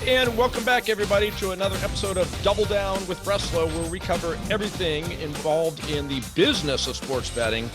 And welcome back, everybody, to another episode of Double Down with Breslo, where we cover everything involved in the business of sports betting.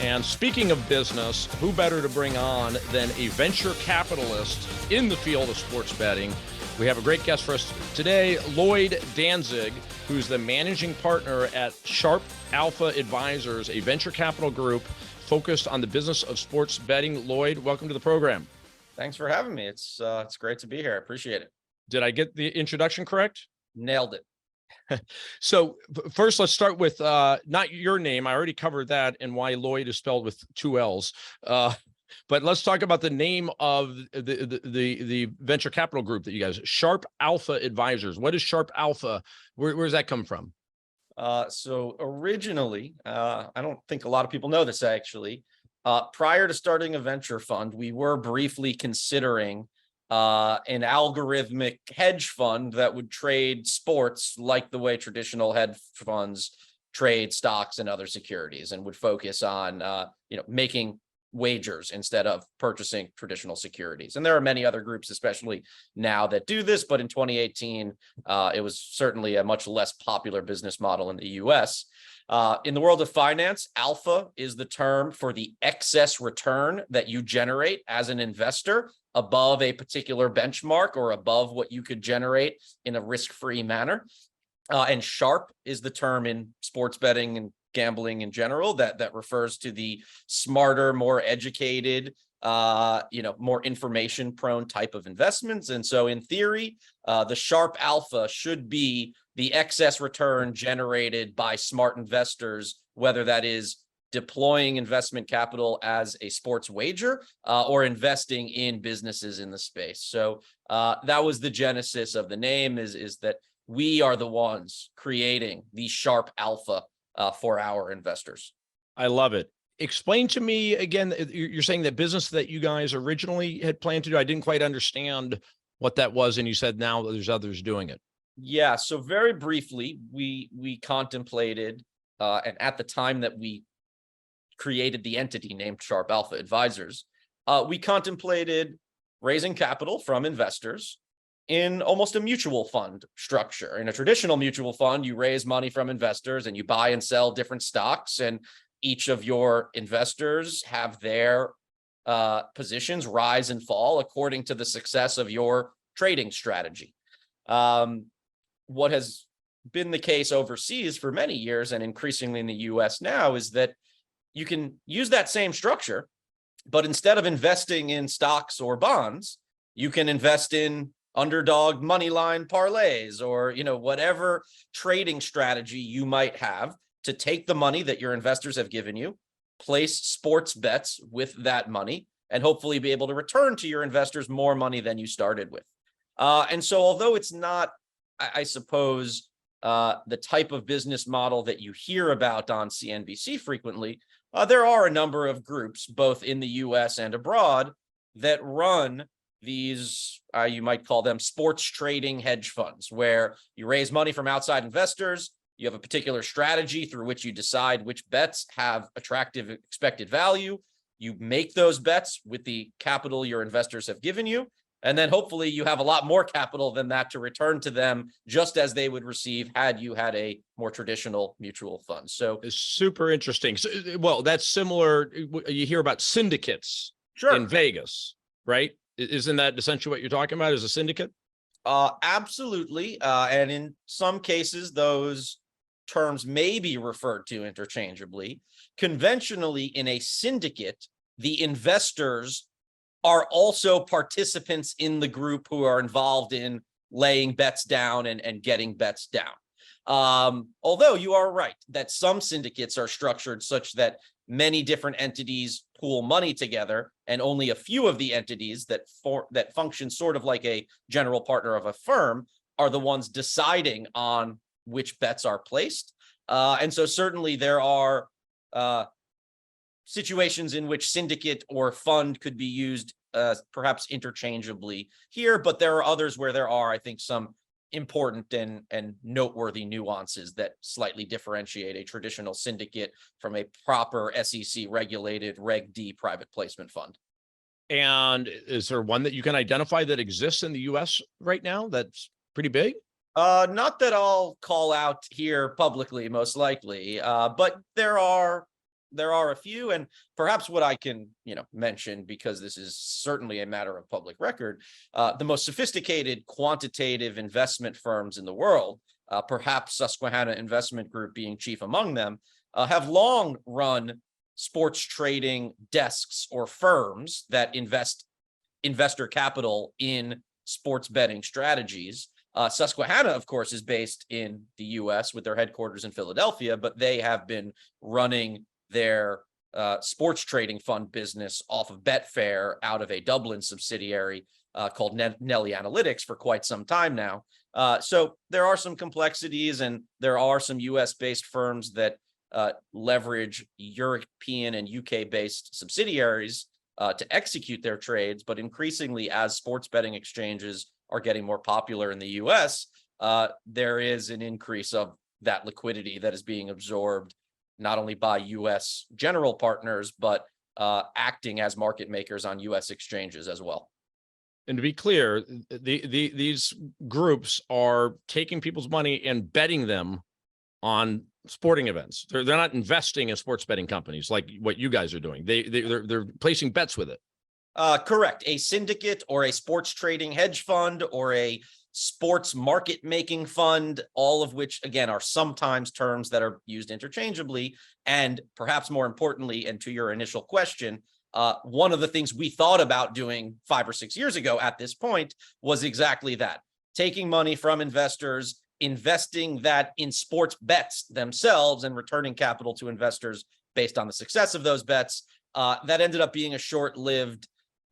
And speaking of business, who better to bring on than a venture capitalist in the field of sports betting? We have a great guest for us today, Lloyd Danzig, who's the managing partner at Sharp Alpha Advisors, a venture capital group focused on the business of sports betting. Lloyd, welcome to the program. Thanks for having me. It's great to be here. I appreciate it. Did I get the introduction correct? Nailed it. So first, let's start with not your name. I already covered that and why Lloyd is spelled with two L's. But let's talk about the name of the venture capital group that you guys, Sharp Alpha Advisors. What is Sharp Alpha? Where does that come from? So originally, I don't think a lot of people know this actually. Prior to starting a venture fund, we were briefly considering an algorithmic hedge fund that would trade sports like the way traditional hedge funds trade stocks and other securities, and would focus on making wagers instead of purchasing traditional securities. And there are many other groups, especially now, that do this, but in 2018, it was certainly a much less popular business model in the US. In the world of finance, alpha is the term for the excess return that you generate as an investor above a particular benchmark or above what you could generate in a risk-free manner. And Sharp is the term in sports betting and gambling in general that refers to the smarter, more educated, more information-prone type of investments. And so in theory, the Sharp Alpha should be the excess return generated by smart investors, whether that is deploying investment capital as a sports wager or investing in businesses in the space. So that was the genesis of the name, is that we are the ones creating the Sharp Alpha for our investors. I love it. Explain to me again, you're saying that business that you guys originally had planned to do, I didn't quite understand what that was. And you said now there's others doing it. Yeah, so very briefly, we contemplated, and at the time that we created the entity named Sharp Alpha Advisors, we contemplated raising capital from investors in almost a mutual fund structure. In a traditional mutual fund, you raise money from investors and you buy and sell different stocks, and each of your investors have their positions rise and fall according to the success of your trading strategy. What has been the case overseas for many years, and increasingly in the US now, is that you can use that same structure, but instead of investing in stocks or bonds, you can invest in underdog money line parlays or whatever trading strategy you might have to take the money that your investors have given you, place sports bets with that money, and hopefully be able to return to your investors more money than you started with. And so although it's not, I suppose, the type of business model that you hear about on CNBC frequently, there are a number of groups, both in the US and abroad, that run these, you might call them sports trading hedge funds, where you raise money from outside investors, you have a particular strategy through which you decide which bets have attractive expected value, you make those bets with the capital your investors have given you, and then hopefully you have a lot more capital than that to return to them, just as they would receive had you had a more traditional mutual fund. So it's super interesting. So, well, that's similar. You hear about syndicates in Vegas, right? Isn't that essentially what you're talking about, is a syndicate? Absolutely. And in some cases, those terms may be referred to interchangeably. Conventionally, in a syndicate, the investors are also participants in the group who are involved in laying bets down and getting bets down. Although you are right that some syndicates are structured such that many different entities pool money together, and only a few of the entities that function sort of like a general partner of a firm are the ones deciding on which bets are placed. And so certainly there are situations in which syndicate or fund could be used perhaps interchangeably here, but there are others where there are, I think, some important and noteworthy nuances that slightly differentiate a traditional syndicate from a proper SEC regulated Reg D private placement fund. And is there one that you can identify that exists in the US right now that's pretty big? Not that I'll call out here publicly, most likely, but there are a few, and perhaps what I can mention, because this is certainly a matter of public record. The most sophisticated quantitative investment firms in the world, perhaps Susquehanna Investment Group being chief among them, have long run sports trading desks or firms that invest investor capital in sports betting strategies. Susquehanna, of course, is based in the US with their headquarters in Philadelphia, but they have been running their sports trading fund business off of Betfair out of a Dublin subsidiary called Nelly Analytics for quite some time now. So there are some complexities, and there are some US-based firms that leverage European and UK-based subsidiaries to execute their trades. But increasingly, as sports betting exchanges are getting more popular in the US, there is an increase of that liquidity that is being absorbed not only by US general partners, but acting as market makers on US exchanges as well. And to be clear, these groups are taking people's money and betting them on sporting events. They're not investing in sports betting companies like what you guys are doing. They're placing bets with it. Correct. A syndicate or a sports trading hedge fund or a sports market making fund, all of which, again, are sometimes terms that are used interchangeably. And perhaps more importantly, and to your initial question, one of the things we thought about doing 5 or 6 years ago at this point was exactly that: taking money from investors, investing that in sports bets themselves, and returning capital to investors based on the success of those bets. That ended up being a short-lived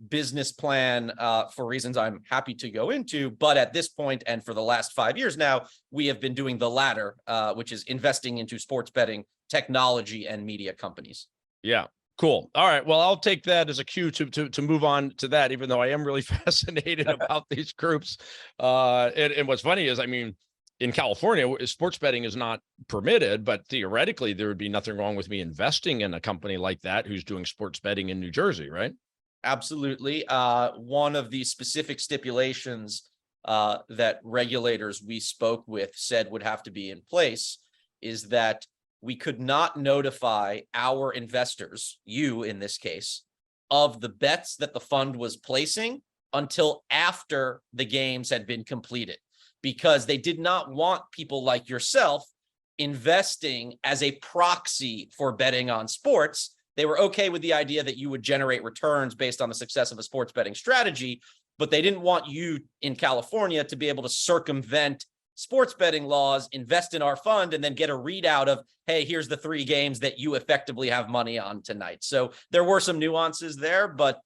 business plan for reasons I'm happy to go into. But at this point, and for the last 5 years now, we have been doing the latter, which is investing into sports betting technology and media companies. Yeah. Cool. All right. Well, I'll take that as a cue to move on to that, even though I am really fascinated about these groups. And what's funny is, I mean, in California, sports betting is not permitted, but theoretically, there would be nothing wrong with me investing in a company like that who's doing sports betting in New Jersey, right? Absolutely. One of the specific stipulations that regulators we spoke with said would have to be in place is that we could not notify our investors, you in this case, of the bets that the fund was placing until after the games had been completed, because they did not want people like yourself investing as a proxy for betting on sports. They were okay with the idea that you would generate returns based on the success of a sports betting strategy, but they didn't want you in California to be able to circumvent sports betting laws, invest in our fund, and then get a readout of, hey, here's the 3 games that you effectively have money on tonight. So there were some nuances there, but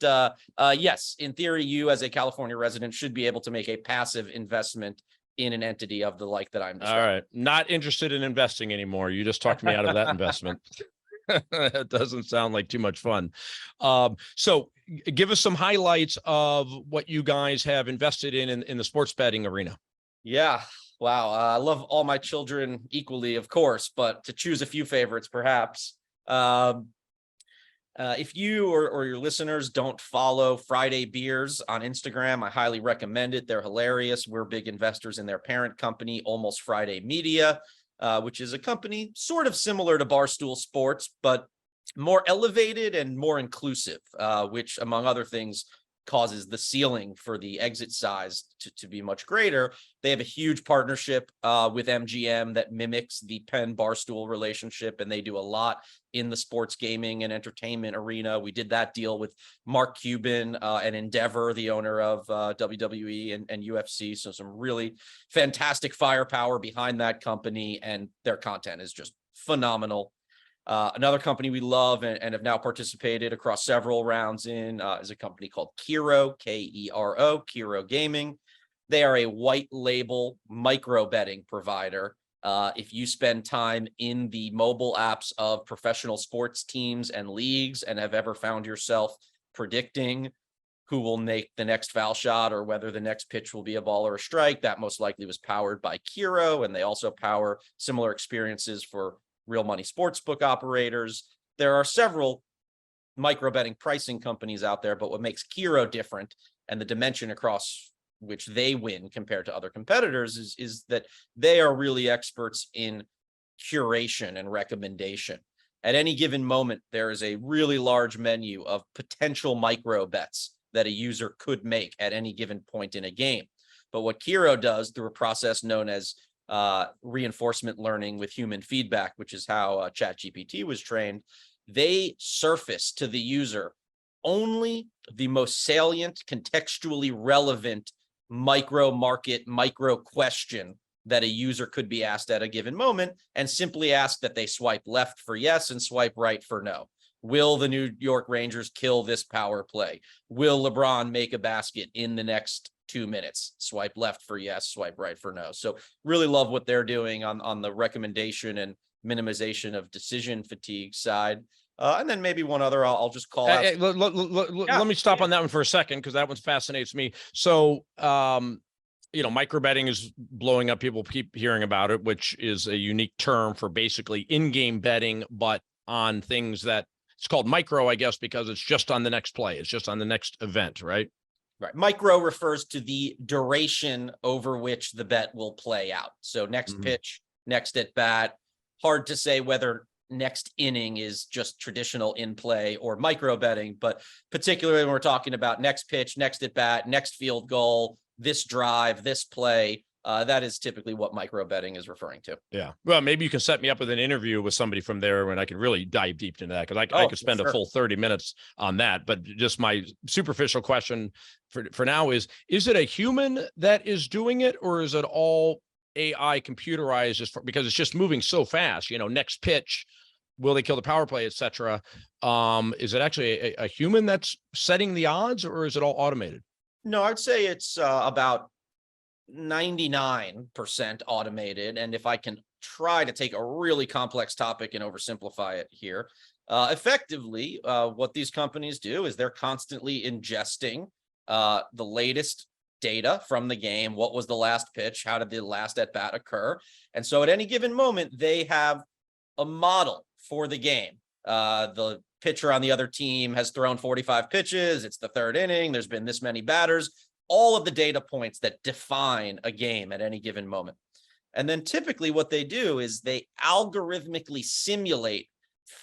yes, in theory, you as a California resident should be able to make a passive investment in an entity of the like that I'm describing. All right. Not interested in investing anymore. You just talked me out of that investment. It doesn't sound like too much fun. So give us some highlights of what you guys have invested in the sports betting arena. Yeah. Wow. I love all my children equally, of course, but to choose a few favorites, perhaps. If you or your listeners don't follow Friday Beers on Instagram, I highly recommend it. They're hilarious. We're big investors in their parent company, Almost Friday Media, which is a company sort of similar to Barstool Sports, but more elevated and more inclusive, which, among other things, causes the ceiling for the exit size to be much greater. They have a huge partnership with MGM that mimics the Penn Barstool relationship, and they do a lot in the sports gaming and entertainment arena. We did that deal with Mark Cuban and Endeavor, the owner of WWE and UFC. So some really fantastic firepower behind that company, and their content is just phenomenal. Another company we love and have now participated across several rounds in is a company called Kero, Kero, Kero Gaming. They are a white label micro betting provider. If you spend time in the mobile apps of professional sports teams and leagues and have ever found yourself predicting who will make the next foul shot or whether the next pitch will be a ball or a strike, that most likely was powered by Kero, and they also power similar experiences for real money sportsbook operators. There are several micro betting pricing companies out there, but what makes Kiro different and the dimension across which they win compared to other competitors is that they are really experts in curation and recommendation. At any given moment, there is a really large menu of potential micro bets that a user could make at any given point in a game. But what Kiro does through a process known as reinforcement learning with human feedback, which is how ChatGPT was trained, they surface to the user only the most salient, contextually relevant micro market, micro question that a user could be asked at a given moment, and simply ask that they swipe left for yes and swipe right for no. Will the New York Rangers kill this power play? Will LeBron make a basket in the next 2 minutes? Swipe left for yes, swipe right for no. So really love what they're doing on the recommendation and minimization of decision fatigue side. And then maybe one other I'll just call out. Let me stop on that one for a second, because that one fascinates me. So, micro betting is blowing up. People keep hearing about it, which is a unique term for basically in-game betting, but on things that it's called micro, I guess, because it's just on the next play. It's just on the next event, right? Right. Micro refers to the duration over which the bet will play out. So next pitch, next at bat. Hard to say whether next inning is just traditional in play or micro betting, but particularly when we're talking about next pitch, next at bat, next field goal, this drive, this play, that is typically what micro betting is referring to. Yeah. Well, maybe you can set me up with an interview with somebody from there when I can really dive deep into that, because I could spend a full 30 minutes on that. But just my superficial question for now is it a human that is doing it, or is it all AI computerized because it's just moving so fast? Next pitch, will they kill the power play, etc. Is it actually a human that's setting the odds, or is it all automated? No, I'd say it's about 99% automated. And if I can try to take a really complex topic and oversimplify it here, effectively, what these companies do is they're constantly ingesting the latest data from the game. What was the last pitch? How did the last at bat occur? And so at any given moment, they have a model for the game. The pitcher on the other team has thrown 45 pitches. It's the third inning. There's been this many batters, all of the data points that define a game at any given moment. And then typically what they do is they algorithmically simulate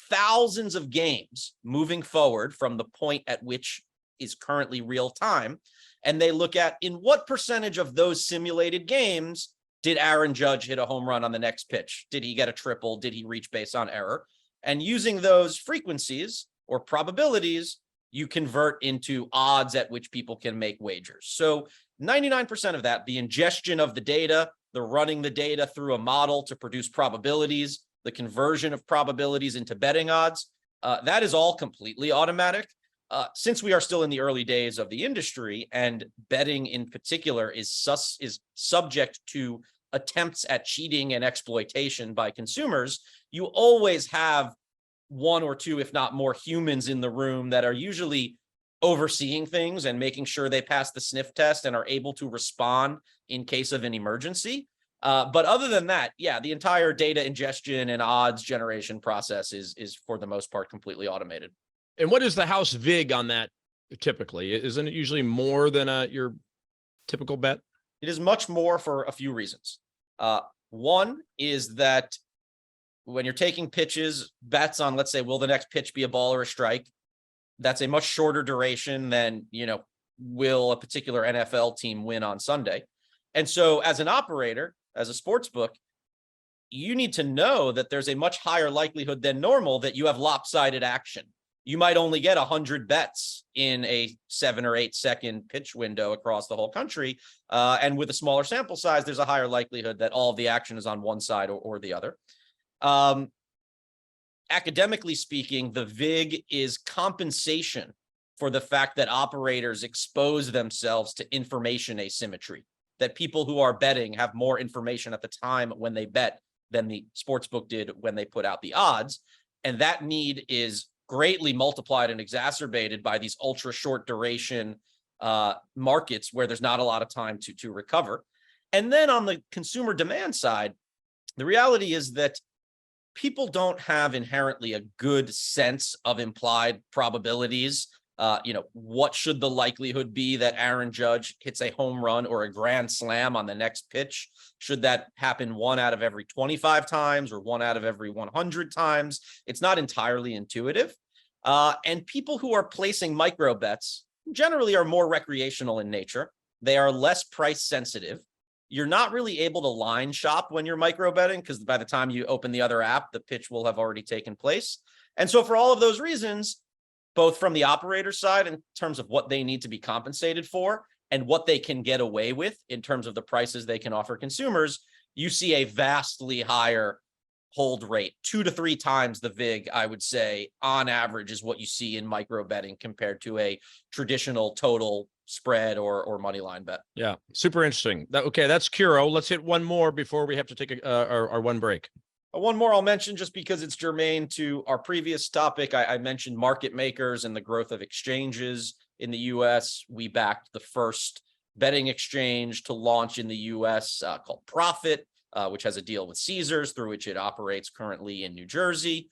thousands of games moving forward from the point at which is currently real time. And they look at in what percentage of those simulated games did Aaron Judge hit a home run on the next pitch? Did he get a triple? Did he reach base on error? And using those frequencies or probabilities, you convert into odds at which people can make wagers. So 99% of that, the ingestion of the data, the running the data through a model to produce probabilities, the conversion of probabilities into betting odds, that is all completely automatic. Since we are still in the early days of the industry, and betting in particular is subject to attempts at cheating and exploitation by consumers, you always have one or two, if not more, humans in the room that are usually overseeing things and making sure they pass the sniff test and are able to respond in case of an emergency. But other than that, yeah, the entire data ingestion and odds generation process is for the most part completely automated. And what is the house vig on that typically? Isn't it usually more than your typical bet? It is much more for a few reasons. One is that when you're taking pitches, bets on, let's say, will the next pitch be a ball or a strike? That's a much shorter duration than, will a particular NFL team win on Sunday? And so as an operator, as a sports book, you need to know that there's a much higher likelihood than normal that you have lopsided action. You might only get 100 bets in a 7 or 8 second pitch window across the whole country. And with a smaller sample size, there's a higher likelihood that all of the action is on one side or the other. Academically speaking, the VIG is compensation for the fact that operators expose themselves to information asymmetry, that people who are betting have more information at the time when they bet than the sportsbook did when they put out the odds. And that need is greatly multiplied and exacerbated by these ultra short duration markets where there's not a lot of time to recover. And then on the consumer demand side, the reality is that people don't have inherently a good sense of implied probabilities. What should the likelihood be that Aaron Judge hits a home run or a grand slam on the next pitch? Should that happen 1 out of every 25 times or 1 out of every 100 times? It's not entirely intuitive. And people who are placing micro bets generally are more recreational in nature. They are less price sensitive. You're not really able to line shop when you're micro betting because by the time you open the other app, the pitch will have already taken place. And so for all of those reasons, both from the operator side in terms of what they need to be compensated for and what they can get away with in terms of the prices they can offer consumers, you see a vastly higher hold rate, 2 to 3 times the VIG, I would say, on average, is what you see in micro betting compared to a traditional total spread or money line bet. Yeah, super interesting. Okay, that's Curo. Let's hit one more before we have to take our one break. One more I'll mention just because it's germane to our previous topic. I mentioned market makers and the growth of exchanges in the US. We backed the first betting exchange to launch in the US called Profit, which has a deal with Caesars through which it operates currently in New Jersey.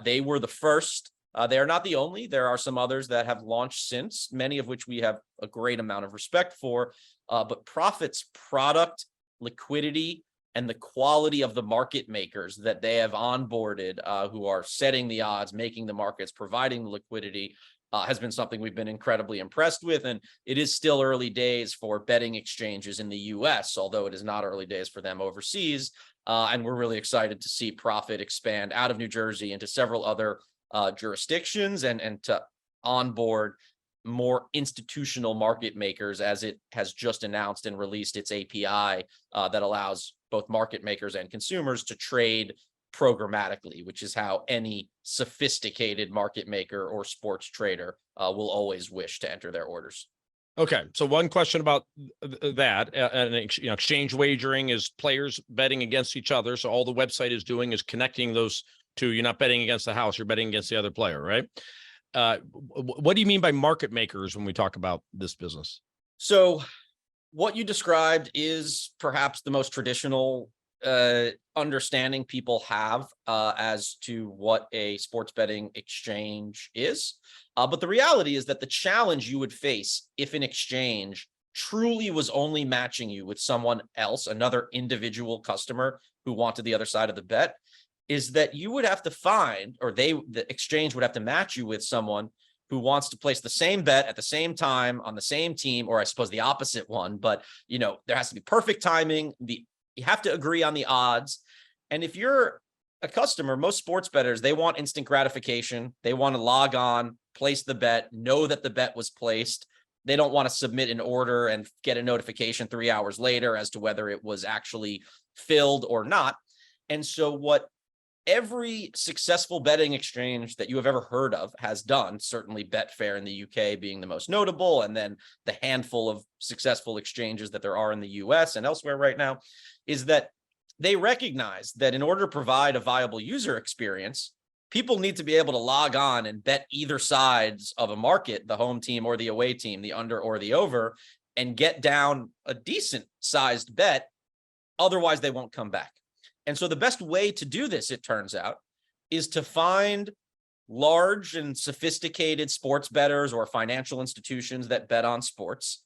They were the first. They are not the only. There are some others that have launched since, many of which we have a great amount of respect for. But Profit's product, liquidity, and the quality of the market makers that they have onboarded, who are setting the odds, making the markets, providing the liquidity, has been something we've been incredibly impressed with. And it is still early days for betting exchanges in the US, although it is not early days for them overseas. And we're really excited to see Profit expand out of New Jersey into several other jurisdictions and to onboard more institutional market makers, as it has just announced and released its API that allows both market makers and consumers to trade programmatically, which is how any sophisticated market maker or sports trader will always wish to enter their orders. Okay, so one question about that, and exchange wagering is players betting against each other. So all the website is doing is connecting those two. You're not betting against the house; you're betting against the other player, right? What do you mean by market makers when we talk about this business? So what you described is perhaps the most traditional understanding people have as to what a sports betting exchange is. But the reality is that the challenge you would face if an exchange truly was only matching you with someone else, another individual customer who wanted the other side of the bet, is that you would have to find, or the exchange would have to match you with someone who wants to place the same bet at the same time on the same team, or I suppose the opposite one. But, there has to be perfect timing. You have to agree on the odds. And if you're a customer, most sports bettors, they want instant gratification. They want to log on, place the bet, know that the bet was placed. They don't want to submit an order and get a notification 3 hours later as to whether it was actually filled or not. And so what every successful betting exchange that you have ever heard of has done, certainly Betfair in the UK being the most notable, and then the handful of successful exchanges that there are in the US and elsewhere right now, is that they recognize that in order to provide a viable user experience, people need to be able to log on and bet either sides of a market, the home team or the away team, the under or the over, and get down a decent sized bet. Otherwise, they won't come back. And so the best way to do this, it turns out, is to find large and sophisticated sports bettors or financial institutions that bet on sports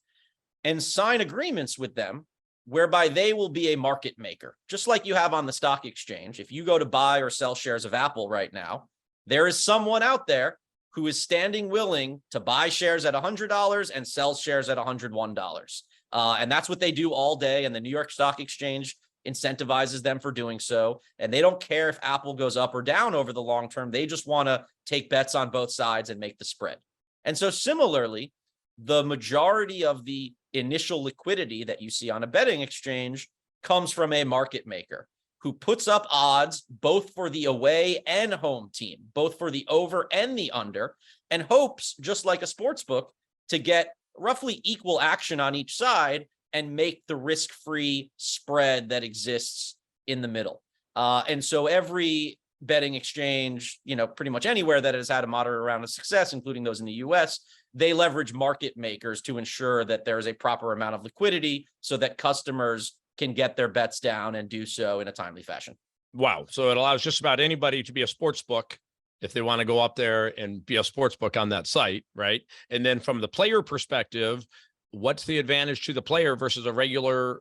and sign agreements with them whereby they will be a market maker, just like you have on the stock exchange. If you go to buy or sell shares of Apple right now, there is someone out there who is standing willing to buy shares at $100 and sell shares at $101. And that's what they do all day. And the New York Stock Exchange incentivizes them for doing so. And they don't care if Apple goes up or down over the long term. They just want to take bets on both sides and make the spread. And so similarly, the majority of the initial liquidity that you see on a betting exchange comes from a market maker who puts up odds both for the away and home team, both for the over and the under, and hopes, just like a sports book, to get roughly equal action on each side and make the risk-free spread that exists in the middle. And so every betting exchange, pretty much anywhere that has had a moderate amount of success, including those in the US, they leverage market makers to ensure that there is a proper amount of liquidity so that customers can get their bets down and do so in a timely fashion. Wow. So it allows just about anybody to be a sports book if they want to go up there and be a sports book on that site, right? And then from the player perspective, what's the advantage to the player versus a regular,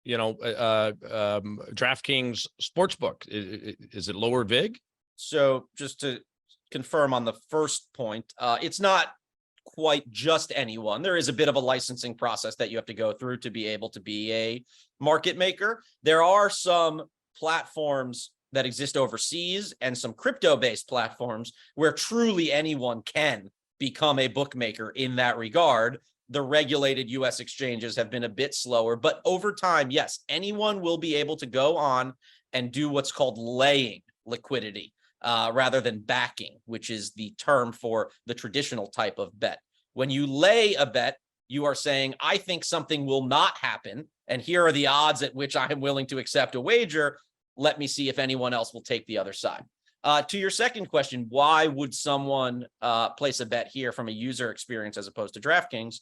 DraftKings sports book? Is it lower vig? So just to confirm on the first point, it's not quite just anyone. There is a bit of a licensing process that you have to go through to be able to be a market maker. There are some platforms that exist overseas and some crypto-based platforms where truly anyone can become a bookmaker in that regard. The regulated US exchanges have been a bit slower, but over time, yes, anyone will be able to go on and do what's called laying liquidity rather than backing, which is the term for the traditional type of bet. When you lay a bet, you are saying, I think something will not happen, and here are the odds at which I am willing to accept a wager. Let me see if anyone else will take the other side. To your second question, why would someone place a bet here from a user experience as opposed to DraftKings?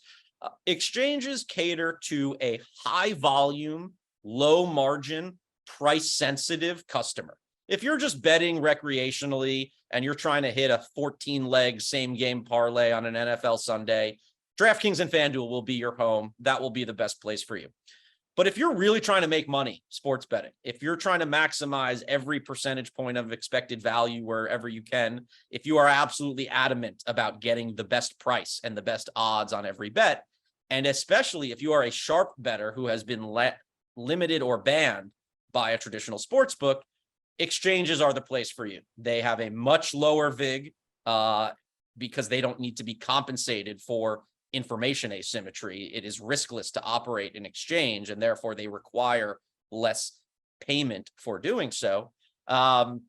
Exchanges cater to a high volume, low margin, price sensitive customer. If you're just betting recreationally and you're trying to hit a 14-leg same game parlay on an NFL Sunday, DraftKings and FanDuel will be your home. That will be the best place for you. But if you're really trying to make money sports betting, if you're trying to maximize every percentage point of expected value wherever you can, if you are absolutely adamant about getting the best price and the best odds on every bet, and especially if you are a sharp bettor who has been limited or banned by a traditional sports book, exchanges are the place for you. They have a much lower vig because they don't need to be compensated for information asymmetry. It is riskless to operate an exchange, and therefore they require less payment for doing so. And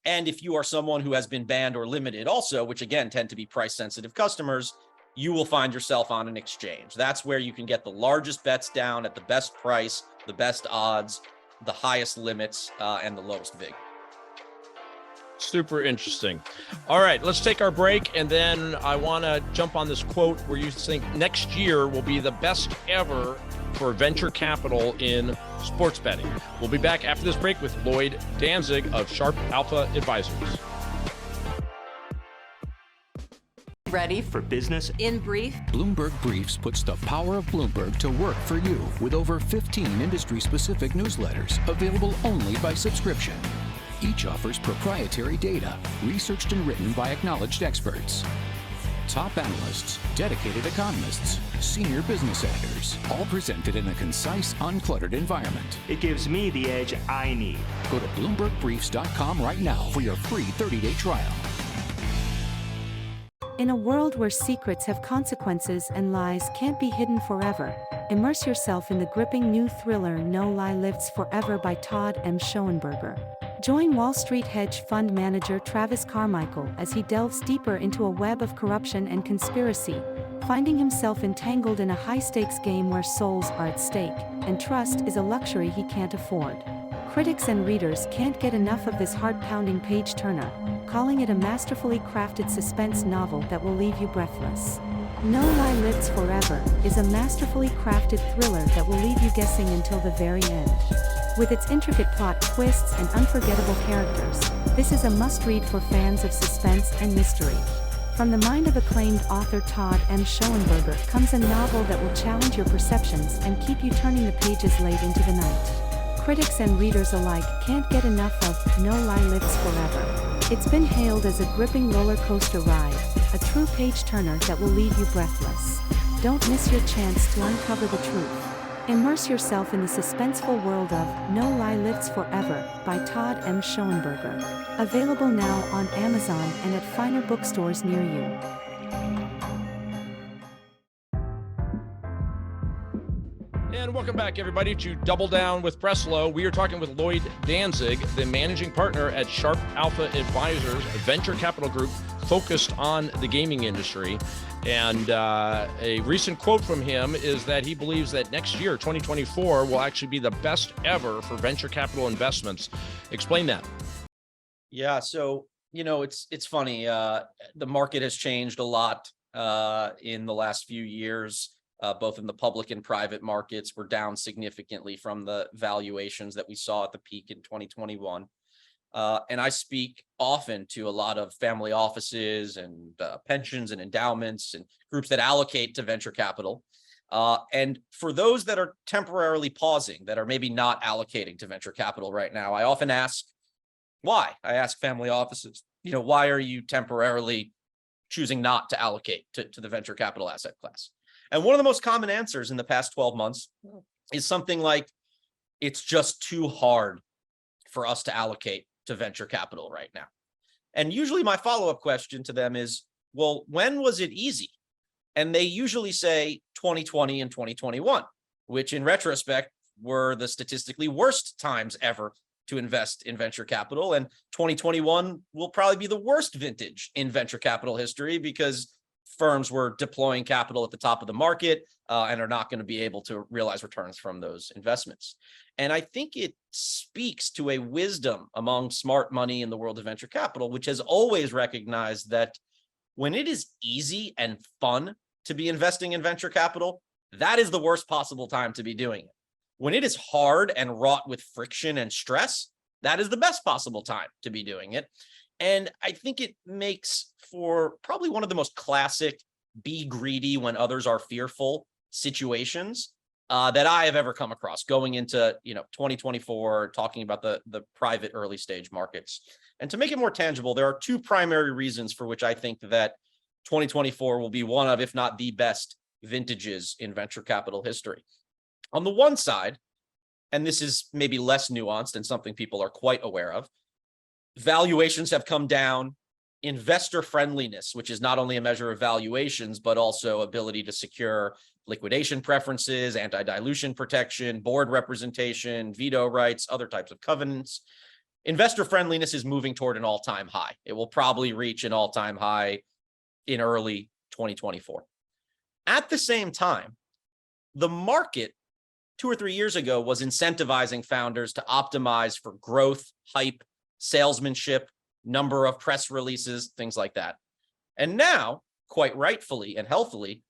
if you are someone who has been banned or limited also, which again tend to be price sensitive customers, you will find yourself on an exchange. That's where you can get the largest bets down at the best price, the best odds, the highest limits, and the lowest vig. Super interesting. All right, let's take our break, and then I want to jump on this quote where you think next year will be the best ever for venture capital in sports betting. We'll be back after this break with Lloyd Danzig of Sharp Alpha Advisors. Ready for business? In brief, Bloomberg Briefs puts the power of Bloomberg to work for you with over 15 industry-specific newsletters available only by subscription. Each offers proprietary data, researched and written by acknowledged experts. Top analysts, dedicated economists, senior business editors, all presented in a concise, uncluttered environment. It gives me the edge I need. Go to BloombergBriefs.com right now for your free 30-day trial. In a world where secrets have consequences and lies can't be hidden forever, immerse yourself in the gripping new thriller No Lie Lives Forever by Todd M. Schoenberger. Join Wall Street hedge fund manager Travis Carmichael as he delves deeper into a web of corruption and conspiracy, finding himself entangled in a high-stakes game where souls are at stake, and trust is a luxury he can't afford. Critics and readers can't get enough of this heart-pounding page-turner, calling it a masterfully crafted suspense novel that will leave you breathless. No Lie Lives Forever is a masterfully crafted thriller that will leave you guessing until the very end. With its intricate plot twists and unforgettable characters, this is a must-read for fans of suspense and mystery. From the mind of acclaimed author Todd M. Schoenberger comes a novel that will challenge your perceptions and keep you turning the pages late into the night. Critics and readers alike can't get enough of No Lie Lives Forever. It's been hailed as a gripping roller coaster ride, a true page-turner that will leave you breathless. Don't miss your chance to uncover the truth. Immerse yourself in the suspenseful world of No Lie Lives Forever by Todd M. Schoenberger. Available now on Amazon and at finer bookstores near you. And welcome back, everybody, to Double Down with Breslo. We are talking with Lloyd Danzig, the managing partner at Sharp Alpha Advisors, a venture capital group focused on the gaming industry. And a recent quote from him is that he believes that next year, 2024, will actually be the best ever for venture capital investments. Explain that. Yeah, so, it's funny. The market has changed a lot in the last few years. both in the public and private markets, were down significantly from the valuations that we saw at the peak in 2021. And I speak often to a lot of family offices and pensions and endowments and groups that allocate to venture capital. And for those that are temporarily pausing, that are maybe not allocating to venture capital right now, I often ask, why? I ask family offices, why are you temporarily choosing not to allocate to the venture capital asset class? And one of the most common answers in the past 12 months is something like, it's just too hard for us to allocate to venture capital right now. And usually my follow-up question to them is, well, when was it easy? And they usually say 2020 and 2021, which in retrospect were the statistically worst times ever to invest in venture capital. And 2021 will probably be the worst vintage in venture capital history because firms were deploying capital at the top of the market and are not going to be able to realize returns from those investments. And I think it speaks to a wisdom among smart money in the world of venture capital, which has always recognized that when it is easy and fun to be investing in venture capital, that is the worst possible time to be doing it. When it is hard and wrought with friction and stress, that is the best possible time to be doing it. And I think it makes for probably one of the most classic be greedy when others are fearful situations that I have ever come across going into 2024, talking about the private early stage markets. And to make it more tangible, there are two primary reasons for which I think that 2024 will be one of, if not the best vintages in venture capital history. On the one side, and this is maybe less nuanced and something people are quite aware of, valuations have come down. Investor friendliness, which is not only a measure of valuations, but also ability to secure liquidation preferences, anti-dilution protection, board representation, veto rights, other types of covenants. Investor friendliness is moving toward an all-time high. It will probably reach an all-time high in early 2024. At the same time, the market 2 or 3 years ago was incentivizing founders to optimize for growth, hype, salesmanship, number of press releases, things like that. And now, quite rightfully and healthily,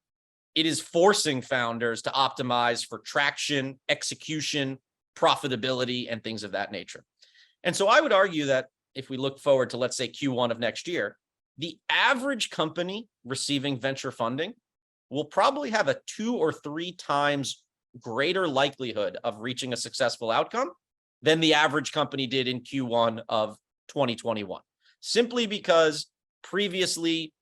it is forcing founders to optimize for traction, execution, profitability, and things of that nature. And so I would argue that if we look forward to, let's say, Q1 of next year, the average company receiving venture funding will probably have a 2 or 3 times greater likelihood of reaching a successful outcome than the average company did in Q1 of 2021, simply because previously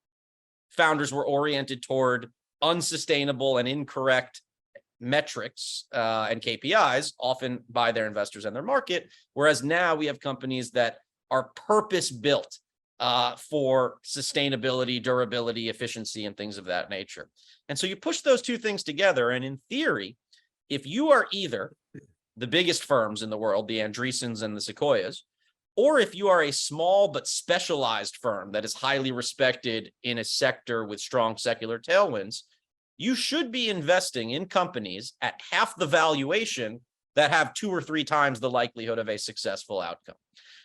founders were oriented toward unsustainable and incorrect metrics and KPIs, often by their investors and their market, whereas now we have companies that are purpose-built for sustainability, durability, efficiency, and things of that nature. And so you push those two things together, and in theory, if you are either the biggest firms in the world, the Andreessens and the Sequoias, or if you are a small but specialized firm that is highly respected in a sector with strong secular tailwinds, you should be investing in companies at half the valuation that have 2 or 3 times the likelihood of a successful outcome.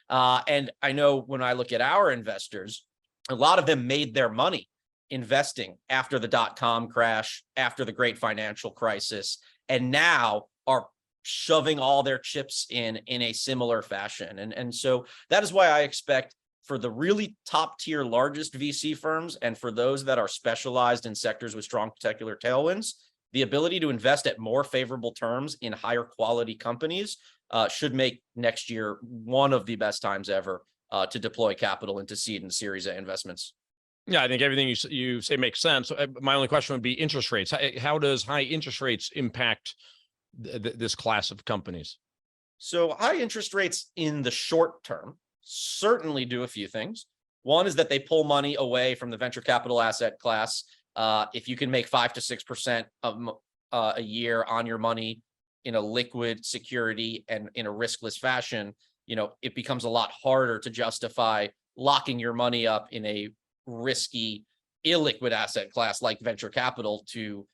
And I know when I look at our investors, a lot of them made their money investing after the dot-com crash, after the great financial crisis, and now are shoving all their chips in a similar fashion. And so that is why I expect for the really top tier largest VC firms and for those that are specialized in sectors with strong secular tailwinds, the ability to invest at more favorable terms in higher quality companies should make next year one of the best times ever to deploy capital into seed and Series A investments. Yeah, I think everything you say makes sense. My only question would be interest rates. How does high interest rates impact this class of companies? So high interest rates in the short term certainly do a few things. One is that they pull money away from the venture capital asset class. If you can make 5 to 6% a year on your money in a liquid security and in a riskless fashion, it becomes a lot harder to justify locking your money up in a risky, illiquid asset class like venture capital to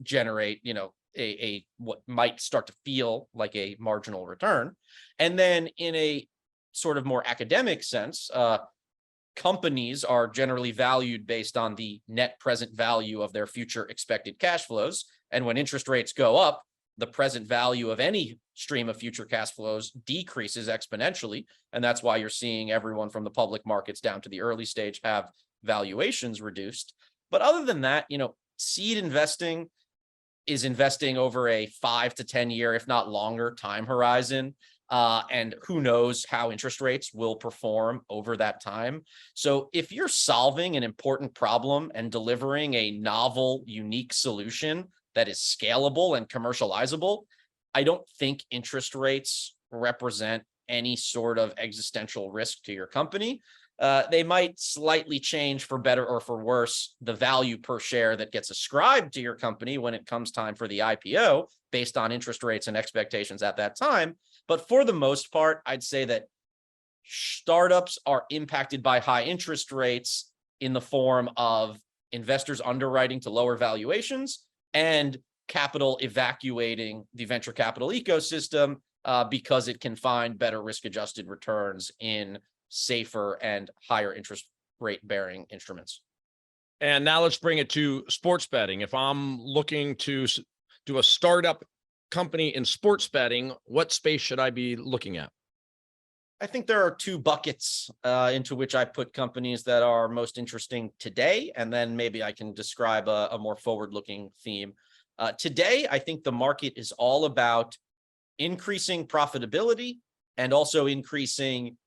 generate, a what might start to feel like a marginal return. And then in a sort of more academic sense, companies are generally valued based on the net present value of their future expected cash flows. And when interest rates go up, the present value of any stream of future cash flows decreases exponentially. And that's why you're seeing everyone from the public markets down to the early stage have valuations reduced. But other than that, seed investing is investing over a 5 to 10 year, if not longer, time horizon. And who knows how interest rates will perform over that time. So if you're solving an important problem and delivering a novel, unique solution that is scalable and commercializable, I don't think interest rates represent any sort of existential risk to your company. They might slightly change for better or for worse the value per share that gets ascribed to your company when it comes time for the IPO based on interest rates and expectations at that time. But for the most part, I'd say that startups are impacted by high interest rates in the form of investors underwriting to lower valuations and capital evacuating the venture capital ecosystem because it can find better risk-adjusted returns in safer and higher interest rate bearing instruments. And now let's bring it to sports betting. If I'm looking to do a startup company in sports betting, what space should I be looking at? I think there are two buckets into which I put companies that are most interesting today, and then maybe I can describe a more forward-looking theme. Today, I think the market is all about increasing profitability and also increasing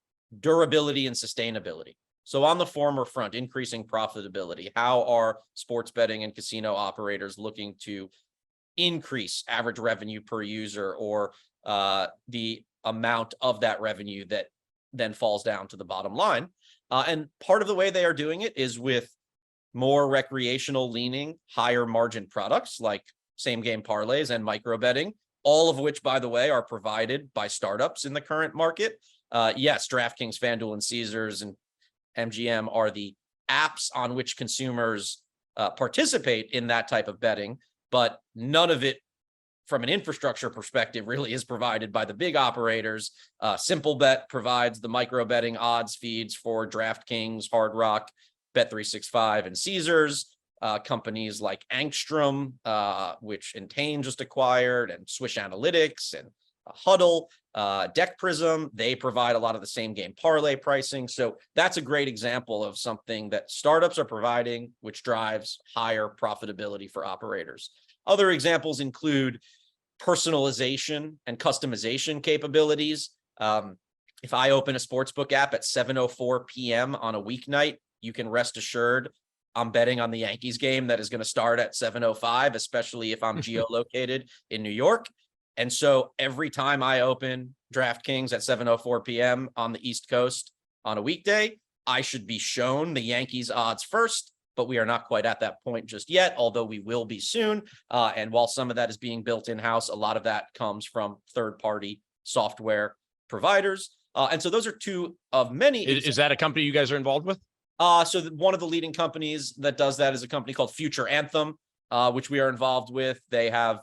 durability and sustainability. So on the former front, increasing profitability, how are sports betting and casino operators looking to increase average revenue per user or the amount of that revenue that then falls down to the bottom line? And part of the way they are doing it is with more recreational leaning, higher margin products like same game parlays and micro betting, all of which, by the way, are provided by startups in the current market. Yes, DraftKings, FanDuel, and Caesars and MGM are the apps on which consumers participate in that type of betting, but none of it from an infrastructure perspective really is provided by the big operators. Simplebet provides the micro betting odds feeds for DraftKings, Hard Rock, Bet365, and Caesars. Companies like Angstrom, which Entain just acquired, and Swish Analytics and Huddle, Deck Prism, they provide a lot of the same game parlay pricing. So that's a great example of something that startups are providing, which drives higher profitability for operators. Other examples include personalization and customization capabilities. If I open a sportsbook app at 7:04 p.m. on a weeknight, you can rest assured I'm betting on the Yankees game that is going to start at 7:05, especially if I'm geolocated in New York. And so every time I open DraftKings at 7:04 p.m. on the East Coast on a weekday, I should be shown the Yankees odds first, but we are not quite at that point just yet, although we will be soon. And while some of that is being built in-house, a lot of that comes from third-party software providers. And so those are two of many. Is that a company you guys are involved with? So one of the leading companies that does that is a company called Future Anthem, which we are involved with. They have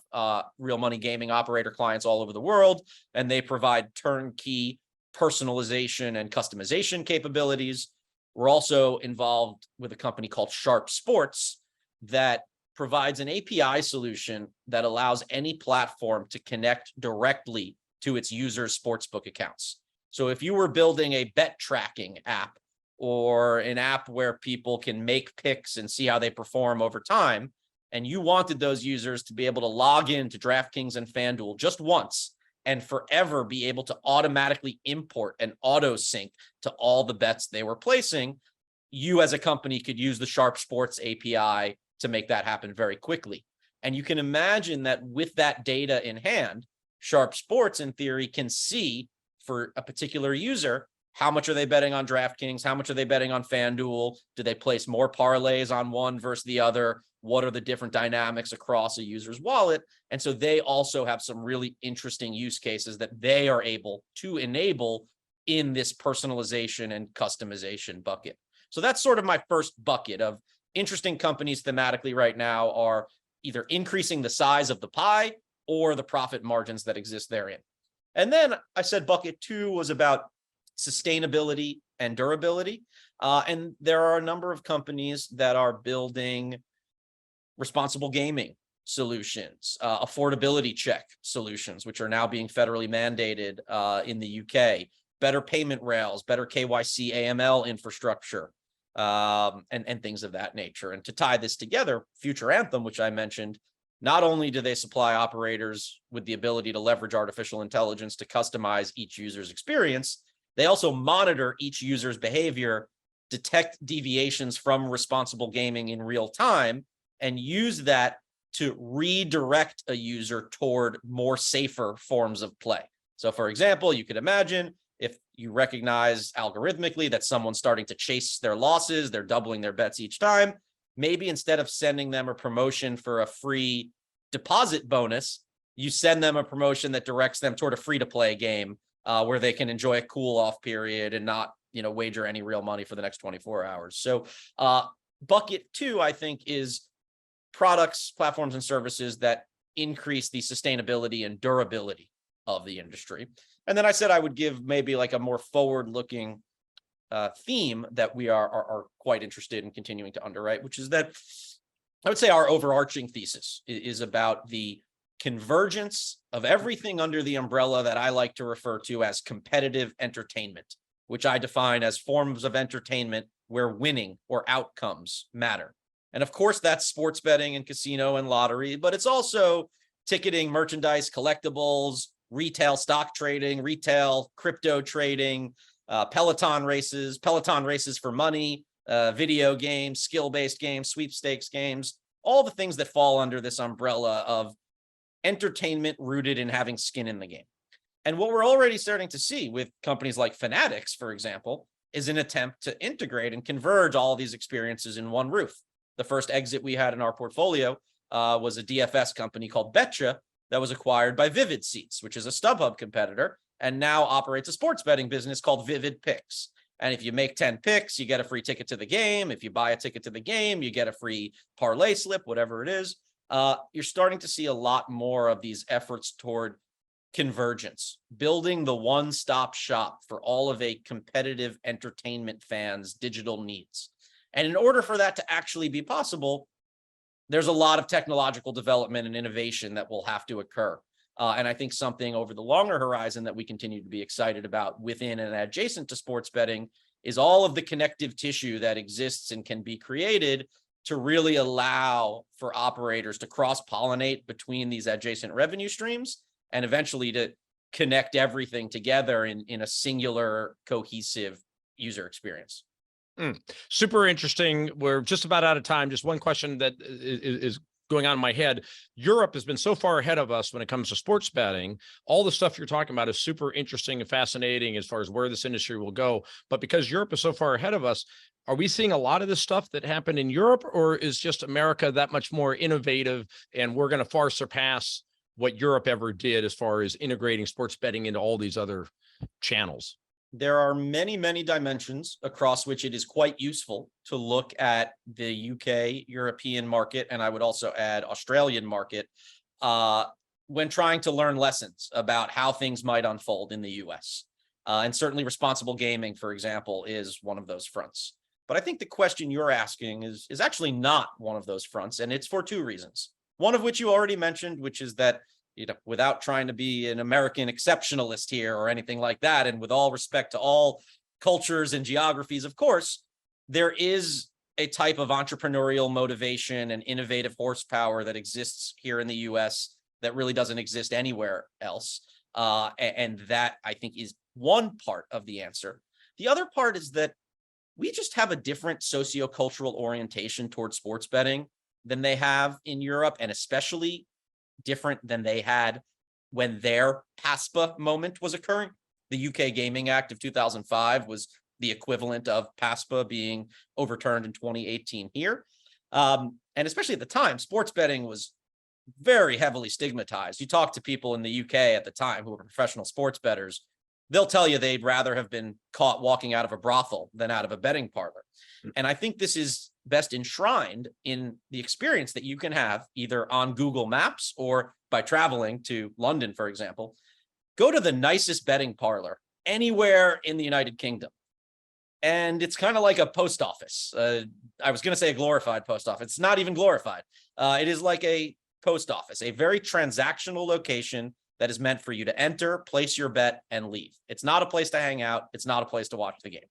real money gaming operator clients all over the world, and they provide turnkey personalization and customization capabilities. We're also involved with a company called Sharp Sports that provides an API solution that allows any platform to connect directly to its users' sportsbook accounts. So if you were building a bet tracking app or an app where people can make picks and see how they perform over time, and you wanted those users to be able to log in to DraftKings and FanDuel just once and forever be able to automatically import and auto sync to all the bets they were placing, you as a company could use the Sharp Sports API to make that happen very quickly. And you can imagine that with that data in hand, Sharp Sports in theory can see for a particular user, how much are they betting on DraftKings? How much are they betting on FanDuel? Do they place more parlays on one versus the other? What are the different dynamics across a user's wallet? And so they also have some really interesting use cases that they are able to enable in this personalization and customization bucket. So that's sort of my first bucket of interesting companies thematically right now are either increasing the size of the pie or the profit margins that exist therein. And then I said bucket two was about sustainability and durability. And there are a number of companies that are building responsible gaming solutions, affordability check solutions, which are now being federally mandated in the UK, better payment rails, better KYC AML infrastructure, and things of that nature. And to tie this together, Future Anthem, which I mentioned, not only do they supply operators with the ability to leverage artificial intelligence to customize each user's experience, they also monitor each user's behavior, detect deviations from responsible gaming in real time, and use that to redirect a user toward more safer forms of play. So for example, you could imagine if you recognize algorithmically that someone's starting to chase their losses, they're doubling their bets each time, maybe instead of sending them a promotion for a free deposit bonus, you send them a promotion that directs them toward a free-to-play game where they can enjoy a cool-off period and not, wager any real money for the next 24 hours. So bucket 2, I think, is products, platforms, and services that increase the sustainability and durability of the industry. And then I said I would give maybe like a more forward-looking theme that we are quite interested in continuing to underwrite, which is that I would say our overarching thesis is about the convergence of everything under the umbrella that I like to refer to as competitive entertainment, which I define as forms of entertainment where winning or outcomes matter. And of course, that's sports betting and casino and lottery, but it's also ticketing, merchandise, collectibles, retail stock trading, retail crypto trading, Peloton races for money, video games, skill-based games, sweepstakes games, all the things that fall under this umbrella of entertainment rooted in having skin in the game. And what we're already starting to see with companies like Fanatics, for example, is an attempt to integrate and converge all of these experiences in one roof. The first exit we had in our portfolio was a DFS company called Betcha that was acquired by Vivid Seats, which is a StubHub competitor, and now operates a sports betting business called Vivid Picks. And if you make 10 picks, you get a free ticket to the game. If you buy a ticket to the game, you get a free parlay slip, whatever it is. You're starting to see a lot more of these efforts toward convergence, building the one-stop shop for all of a competitive entertainment fan's digital needs. And in order for that to actually be possible, there's a lot of technological development and innovation that will have to occur. And I think something over the longer horizon that we continue to be excited about within and adjacent to sports betting is all of the connective tissue that exists and can be created to really allow for operators to cross-pollinate between these adjacent revenue streams and eventually to connect everything together in a singular, cohesive user experience. Super interesting. We're just about out of time. Just one question that is going on in my head. Europe has been so far ahead of us when it comes to sports betting. All the stuff you're talking about is super interesting and fascinating as far as where this industry will go. But because Europe is so far ahead of us, are we seeing a lot of this stuff that happened in Europe, or is just America that much more innovative and we're going to far surpass what Europe ever did as far as integrating sports betting into all these other channels? There are many, many dimensions across which it is quite useful to look at the UK, European market, and I would also add Australian market, when trying to learn lessons about how things might unfold in the US. And certainly responsible gaming, for example, is one of those fronts. But I think the question you're asking is actually not one of those fronts, and it's for two reasons. One of which you already mentioned, which is that, without trying to be an American exceptionalist here or anything like that, and with all respect to all cultures and geographies, of course, there is a type of entrepreneurial motivation and innovative horsepower that exists here in the US that really doesn't exist anywhere else. And that, I think, is one part of the answer. The other part is that we just have a different sociocultural orientation towards sports betting than they have in Europe, and especially different than they had when their PASPA moment was occurring. The UK Gaming Act of 2005 was the equivalent of PASPA being overturned in 2018 here. And especially at the time, sports betting was very heavily stigmatized. You talk to people in the UK at the time who were professional sports bettors, they'll tell you they'd rather have been caught walking out of a brothel than out of a betting parlor. And I think this is best enshrined in the experience that you can have either on Google Maps or by traveling to London, for example. Go to the nicest betting parlor anywhere in the United Kingdom. And it's kind of like a post office. I was going to say a glorified post office. It's not even glorified. It is like a post office, a very transactional location that is meant for you to enter, place your bet, and leave. It's not a place to hang out. It's not a place to watch the game.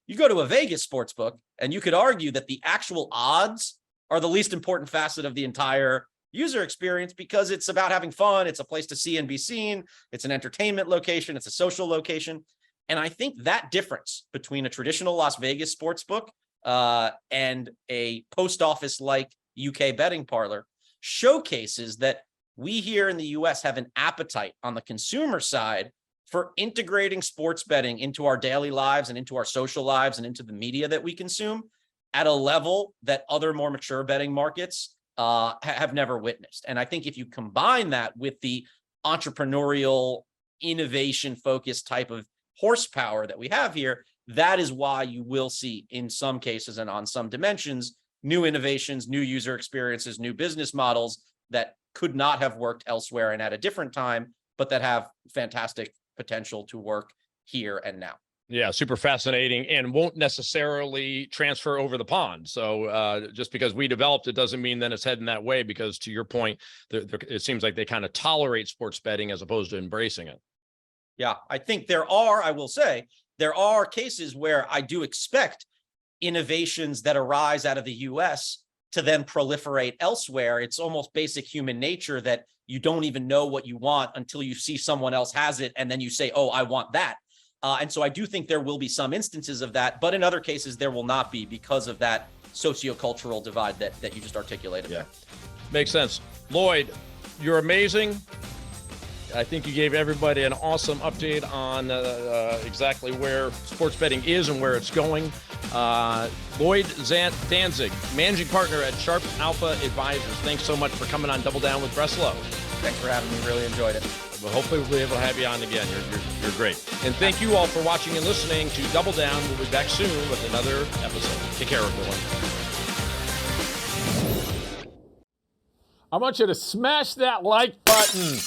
You go to a Vegas sports book, and you could argue that the actual odds are the least important facet of the entire user experience because it's about having fun. It's a place to see and be seen. It's an entertainment location. It's a social location. And I think that difference between a traditional Las Vegas sports book and a post office like UK betting parlor showcases that we here in the US have an appetite on the consumer side for integrating sports betting into our daily lives and into our social lives and into the media that we consume at a level that other more mature betting markets have never witnessed. And I think if you combine that with the entrepreneurial, innovation-focused type of horsepower that we have here, that is why you will see in some cases and on some dimensions, new innovations, new user experiences, new business models that could not have worked elsewhere and at a different time, but that have fantastic potential to work here and now. Yeah, super fascinating, and won't necessarily transfer over the pond. So just because we developed it doesn't mean then it's heading that way, because to your point, it seems like they kind of tolerate sports betting as opposed to embracing it. Yeah, I think I will say, there are cases where I do expect innovations that arise out of the US to then proliferate elsewhere. It's almost basic human nature that you don't even know what you want until you see someone else has it, and then you say, oh, I want that. And so I do think there will be some instances of that, but in other cases, there will not be because of that sociocultural divide that you just articulated. Yeah, makes sense. Lloyd, you're amazing. I think you gave everybody an awesome update on exactly where sports betting is and where it's going. Lloyd Danzig, managing partner at Sharp Alpha Advisors. Thanks so much for coming on Double Down with Breslo. Thanks for having me. Really enjoyed it. Well, hopefully we'll be able to have you on again. You're great. And thank you all for watching and listening to Double Down. We'll be back soon with another episode. Take care, everyone. I want you to smash that like button.